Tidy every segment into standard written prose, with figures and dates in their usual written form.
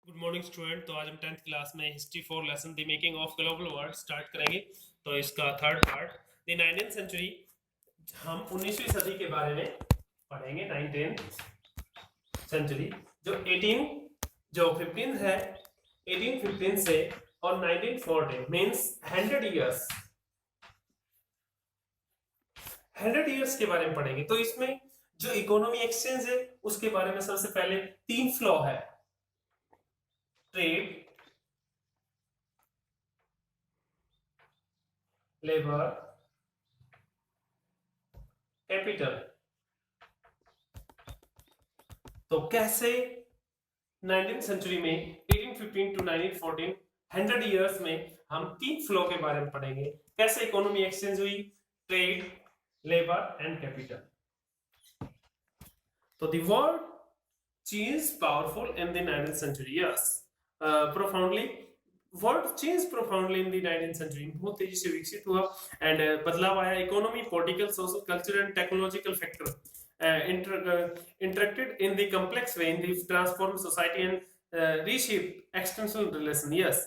Good morning student. तो आज हम 10th क्लास में history for lesson the making of global world start करेंगे। तो इसका third part the 19th century, हम 19वीं सदी के बारे में पढ़ेंगे। 19th सेंचुरी जो 15 है, 1815 से और 1940 मींस 100 इयर्स के बारे में पढ़ेंगे। तो इसमें जो इकोनॉमी एक्सचेंज है उसके बारे में सबसे पहले 3 फ्लो है: ट्रेड, लेबर, कैपिटल। तो कैसे 19th सेंचुरी में 1815 टू 1914 100 इयर्स में हम 3 फ्लो के बारे में पढ़ेंगे। कैसे इकोनॉमी एक्सचेंज हुई, ट्रेड, लेबर एंड कैपिटल। तो the world change powerful in the 19th century, yes, profoundly world change profoundly in the 19th century. बहुत तेजी से विकसित हुआ एंड बदलाव आया। Economy, political, social, cultural and technological factor interacted in the complex way in the transformed society and reshape external relation, yes,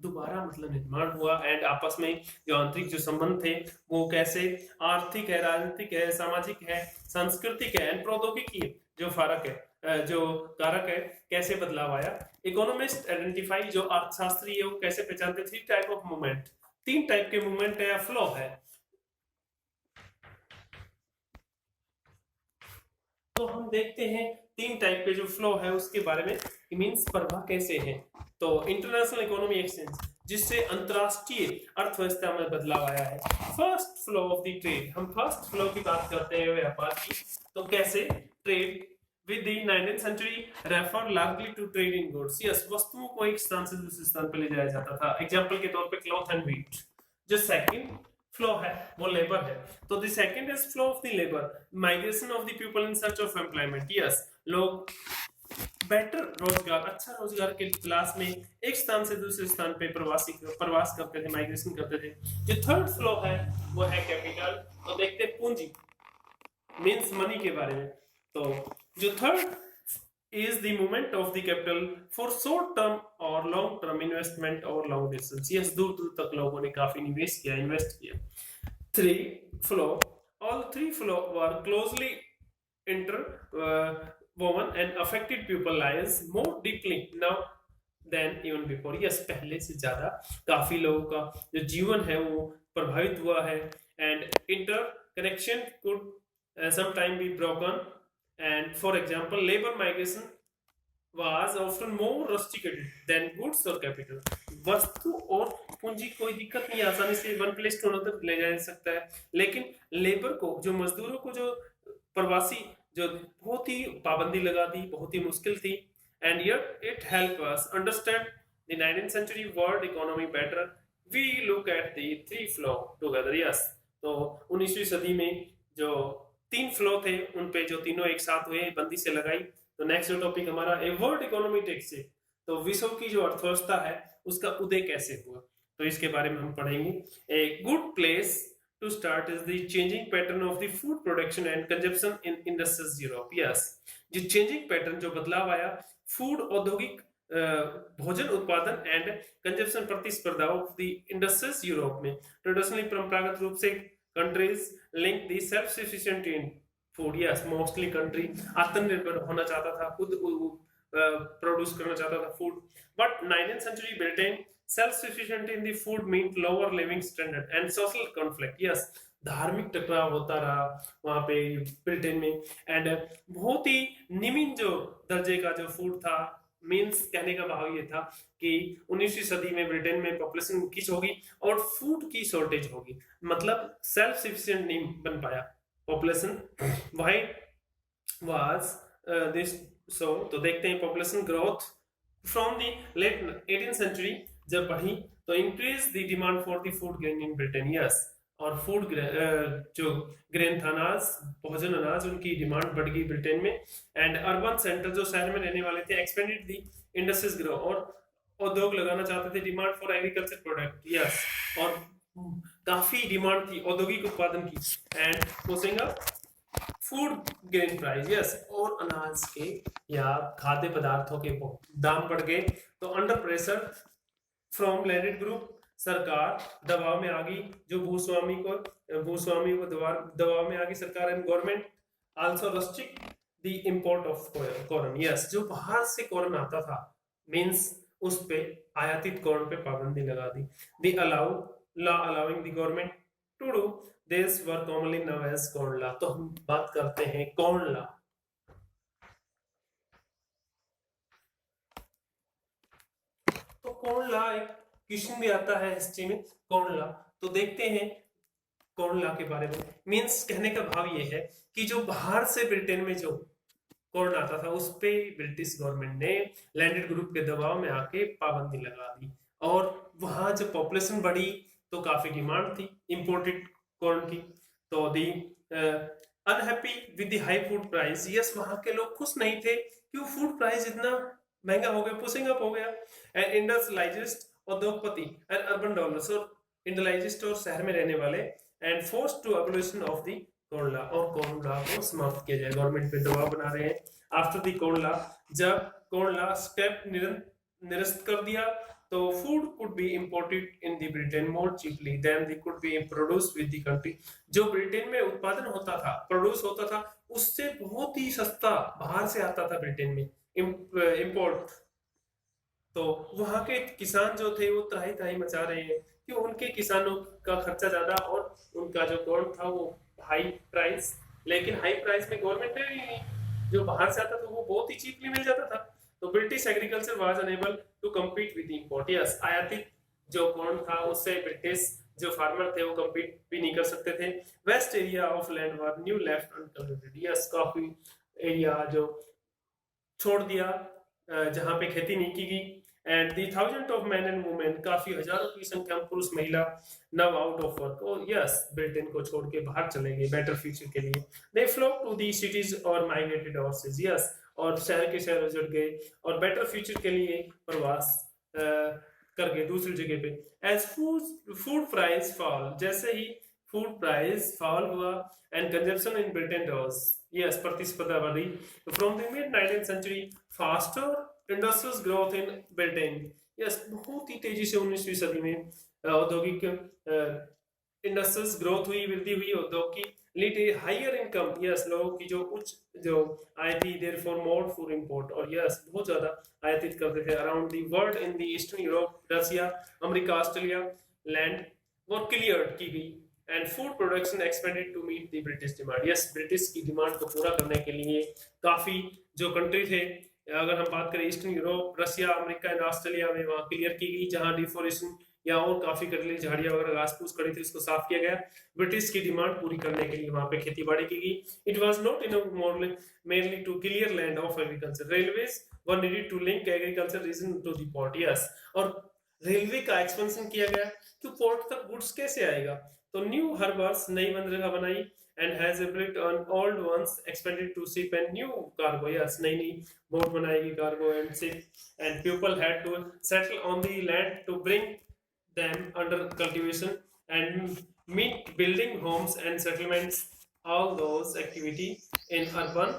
दोबारा मतलब निर्माण हुआ एंड आपस में जो आंतरिक जो संबंध थे वो कैसे आर्थिक है, राजनीतिक है, सामाजिक है, सांस्कृतिक है एंड प्रौद्योगिकी जो फर्क है, जो कारक है, कैसे बदलाव आया। इकोनॉमिस्ट आइडेंटिफाई, जो अर्थशास्त्री है वो कैसे पहचानते, 3 टाइप ऑफ मूवमेंट, 3 टाइप के मूवमेंट है या फ्लो है। तो हम देखते हैं 3 टाइप के जो फ्लो है उसके बारे में, मींस प्रवाह कैसे है। तो इंटरनेशनल इकोनॉमी एक्सचेंज, जिससे अंतरराष्ट्रीय अर्थव्यवस्था में बदलाव आया है। First flow of the trade, हम फर्स्ट फ्लो की बात करते हैं व्यापार की। तो कैसे trade with the 19th century refer largely to trade in goods, yes, वस्तुओं को एक स्थान से दूसरे स्थान पर ले जाया जाता था। एग्जांपल के तौर पे क्लॉथ एंड व्हीट। जो सेकंड फ्लो है वो लेबर है। तो the second is flow of the labour, migration of the people in search of employment, yes, लोग बेटर रोजगार, अच्छा रोजगार के तलाश में एक स्थान से दूसरे स्थान पे प्रवास करते थे, माइग्रेशन करते थे। जो थर्ड फ्लो है वो है कैपिटल। तो देखते हैं पूंजी मींस मनी के बारे में। तो जो third is the movement of the capital for short term or long term investment or long distance, yes, दूर दूर तक लोगों ने काफी निवेश किया, इन्वेस्ट किया। 3 flow, all 3 flow were closely interwoven and affected people lives more deeply now than even before, yes, पहले से ज्यादा काफी लोगों का जो जीवन है वो प्रभावित हुआ है and interconnection could sometime be broken, and for example labor migration was often more rusticated than goods or capital। वस्तु और पूंजी कोई दिक्कत नहीं, आसानी से वन प्लेस टू अनदर ले जा सकता है, लेकिन लेबर को, जो मजदूरों को, जो प्रवासी, जो बहुत ही पाबंदी लगा दी, बहुत ही मुश्किल थी। And yet it helped us understand the 19th century world economy better। we look at the 3 flow together, yes। तो 19वीं सदी में जो 3 फ्लो थे उन पे जो तीनों एक साथ हुए, बंदी से लगाई। तो नेक्स्ट टॉपिक हमारा ए वर्ल्ड इकोनॉमी टेक्स है। तो विश्व की जो अर्थव्यवस्था है उसका उदय कैसे हुआ, तो इसके बारे में हम पढ़ेंगे। A good place to start is the changing pattern of the food production and consumption in industries Europe, yes. जो चेंजिंग पैटर्न, जो बदलाव आया फूड, औद्योगिक भोजन उत्पादन एंड कंजप्शन प्रतिस्पर्धा ऑफ द इंडस्ट्रीज यूरोप में। ट्रेडिशनली, परंपरागत रूप से countries link the self sufficient in food, yes, mostly country आत्मनिर्भर होना चाहता था, खुद प्रोड्यूस करना चाहता था food. But 19th century Britain self sufficient in the food meant lower living standard and social conflict, yes, धार्मिक टकराव होता रहा वहां पे ब्रिटेन में। एंड बहुत ही निम्न जो दर्जे का जो फूड था, मींस कहने का भाव ये था कि 19वीं सदी में ब्रिटेन में पॉपुलेशन इंक्रीज होगी और फूड की शॉर्टेज होगी, मतलब सेल्फ सफिशिएंट नहीं बन पाया population. Why was this so? तो देखते हैं population growth from the late 18th century जब बढ़ी तो increase the demand for the food grain in Britain, yes. और फूड जो ग्रेन था, अनाज, भोजन अनाज, उनकी डिमांड बढ़ गई ब्रिटेन में। एंड अर्बन सेंटर, जो शहर में रहने वाले थे, एक्सपेंडेड दी इंडस्ट्रीज ग्रो, और उद्योग लगाना चाहते थे, demand for agriculture product, yes, और काफी डिमांड थी औद्योगिक उत्पादन की। And pushing up food grain price, yes, और अनाज के या खाद्य पदार्थों के दाम बढ़ गए तो under pressure from landed group, सरकार दबाव में आ गई, जो भूस्वामी को दबाव में आ गई सरकार, and government also restrict the import of corn, yes, जो बाहर से कॉर्न आता था मींस उस पे आयातित कॉर्न पे पाबंदी लगा दी। The allow law allowing the government to do this were commonly known as corn law. तो हम बात करते हैं कॉर्न लॉ। तो कॉर्न लॉ एक क्वेश्चन भी आता है हिस्ट्री में, कॉर्न लॉ। तो देखते हैं कॉर्न लॉ के बारे में। मींस कहने का भाव ये है कि जो बाहर से ब्रिटेन में जो कॉर्न आता था उस पे ब्रिटिश गवर्नमेंट ने लैंडेड ग्रुप के दबाव में आके पाबंदी लगा दी, और वहां जब पॉपुलेशन बढ़ी तो काफी डिमांड थी इंपोर्टेड कॉर्न की। तो the unhappy with the high food price, yes, वहां के लोग खुश नहीं थे कि फूड प्राइस इतना महंगा हो गया, पुशिंग अप हो गया। एंड इंडस्ट्रियलाइज्ड उद्योगपति एंड अर्बन डेवलपर्स, और इंडस्ट्रियलाइज्ड और शहर में रहने वाले, and force to abolition of the corn law, और कॉर्न लॉ को समाप्त किया जाए, गवर्नमेंट पे दबाव बना रहे हैं। आफ्टर द कॉर्न लॉ, जब कॉर्न लॉ स्टेप निरस्त कर दिया तो food could be imported in the Britain more cheaply than they could be produce with the country. जो ब्रिटेन में उत्पादन होता था, प्रोड्यूस होता था, उससे बहुत ही सस्ता बाहर से आता था ब्रिटेन में इंपोर्ट। तो वहां के किसान जो थे वो त्राही त्राही मचा रहे हैं कि उनके किसानों का खर्चा ज्यादा और उनका जो कॉर्न था वो हाई प्राइस, लेकिन हाई प्राइस में गवर्नमेंट ने जो बाहर से आता था वो बहुत ही चीपली मिल जाता था। तो British agriculture was unable to compete with import, yes, आयातित जो कॉर्न था उससे ब्रिटिश जो फार्मर थे वो कम्पीट भी नहीं कर सकते थे। Waste area of land were new left uncultivated, yes, काफी एरिया जो छोड़ दिया जहां पे खेती नहीं की गई। And the thousand of man and women, काफी हजारों की संख्या में पुरुष महिला नव आउट ऑफ वर्क, और यस, ब्रिटेन को छोड़ के बाहर चले गए बेटर फ्यूचर के लिए। दे फ्लोक टू दी सिटीज और माइग्रेटेड ओवरसीज, यस, और शहर के शहर उजड़ गए और बेटर फ्यूचर के लिए प्रवास कर गए दूसरी जगह पे। एज फूड प्राइस फॉल, जैसे ही फूड प्राइस फॉल हुआ and consumption in Britain rose, yes, प्रतिस्पर्धा बढ़ी। From the mid 19th century faster industrial growth in Britain, yes, बहुत ही तेजी से 19वीं सदी में औद्योगिक इंडस्ट्रियल ग्रोथ हुई, वृद्धि हुई उद्योग की। लीड हायर इनकम, यस, लोगों की जो उच्च जो आय थी, देयरफॉर मोर फॉर इंपोर्ट, और यस, बहुत ज्यादा आयातित करते थे। Around the world in the eastern Europe, Russia, America, Australia land वो क्लियर की गई and food production expanded to meet the British demand, yes, British की डिमांड को पूरा करने के लिए काफी जो कंट्री थे, अगर हम बात करें eastern Europe, Russia, America and Australia में, वहां क्लियर की गई, जहां डिफोरेस्टेशन या और काफी कटली झाड़ियां वगैरह घास फूस खड़ी थी उसको साफ किया गया ब्रिटिश की डिमांड पूरी करने के लिए, वहां पे खेती बाड़ी की गई। It was not enough mainly to clear land of agriculture, railways were needed to link agriculture region to the port, yes, और रेलवे का एक्सपेंशन किया गया कि पोर्ट तक गुड्स कैसे आएगा। तो न्यू हार्बर्स, नई बंदरगाह बनाई, and has built on old ones expanded to ship and new cargo, yes, नई बोट बनाएगी cargo and ship, and people had to settle on the land to bring them under cultivation and meet building homes and settlements, all those activity in urban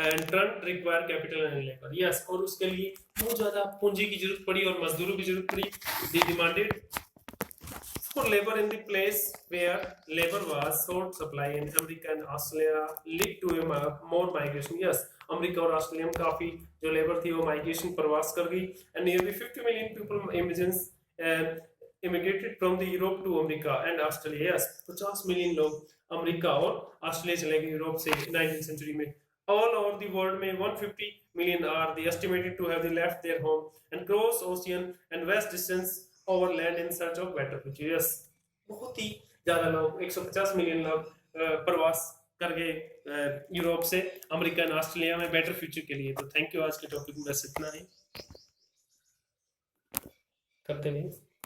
and turn require capital and labor, yes, और उसके लिए बहुत ज्यादा पूंजी की जरूरत पड़ी और मजदूरों की जरूरत पड़ी। they demanded for labor in the place where labor was short supply, in America and Australia lead to a more migration, yes, America और ऑस्ट्रेलिया में काफी जो लेबर थी वो माइग्रेशन प्रवास कर गई and nearly 50 million people immigrants immigrated from the Europe to America and Australia, yes, 50 million लोग अमेरिका और ऑस्ट्रेलिया चले गए यूरोप से 19th सेंचुरी में। all over the world में 150 million are the estimated to have left their home and cross ocean and vast distance over land in search of better future, yes, बहुत ही ज्यादा लोग 150 million लोग प्रवास कर गए यूरोप से अमेरिका और ऑस्ट्रेलिया में बेटर फ्यूचर के लिए। तो थैंक यू, आज के टॉपिक में बस इतना ही, करते नहीं।